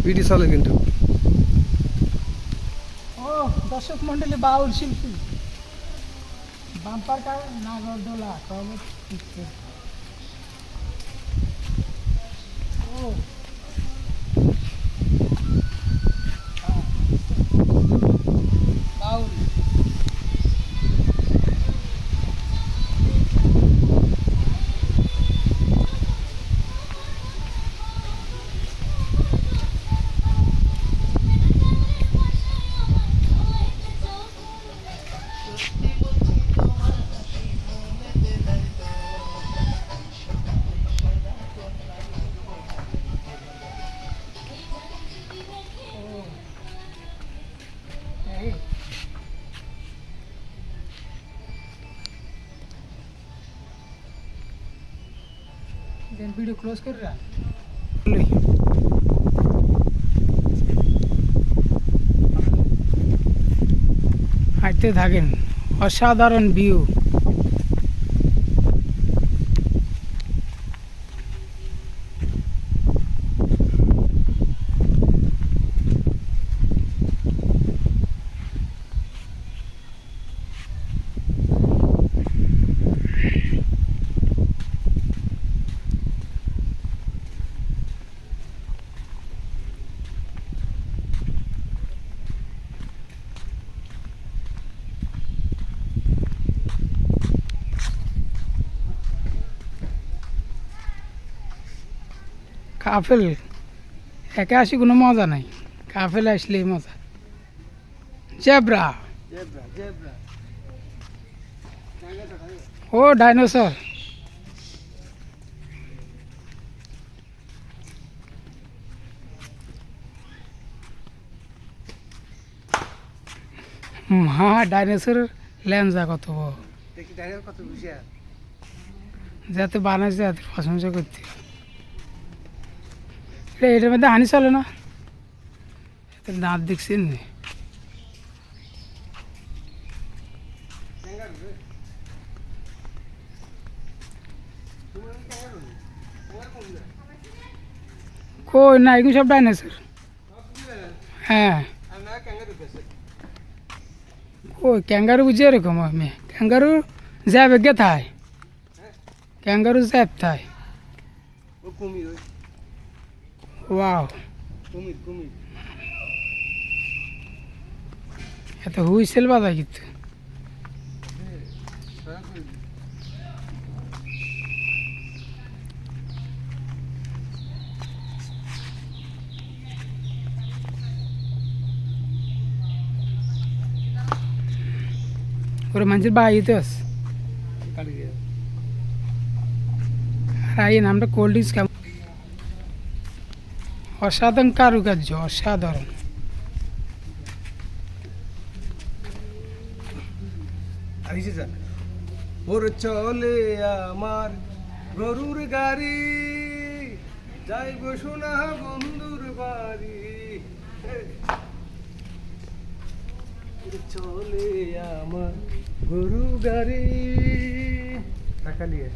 PT চলে কিন্তু। ও দর্শক মন্ডলী, বাউল শিল্পী বাম্পার কার নাগরদোলা তবে ও বাউল দেন ভিডিও ক্লোজ করে রাখ। হাঁটতে থাকেন, অসাধারণ ভিউ। কাফেল একা আসি কোনো মজা নাই, কাফেল আসলেই মজা। জেব্রা, ও ডাইনোসর। মা ডাইনোসর ল্যাঞ্জা কত বড়, যাতে বানাইছে যাতে প্রশংসা করতে। এটার মধ্যে হানি চলে না, দাঁত দেখছেন নি? কই না, এগুলো সব ডাইনোসর। হ্যাঁ, কই ক্যাঙ্গারু বুঝি এরকম আমি ক্যাঙ্গারু যাবে গে থাই, ক্যাঙ্গারু যাব থাই। ওয়াও, এত হুইসেল বাজায় কিন্তু। ওরা মানুষের বাড়িতে আছে, আর এই নামটা কোল্ড ড্রিঙ্কস কেমন অসাধারণ কারুকার্য, অসাধারণ। ওরে চলে আমার গরুর গাড়ি, যাইব সোনা বন্ধুর বাড়ি। ওরে চলে আমার গরু গাড়ি। টাকা নিয়ে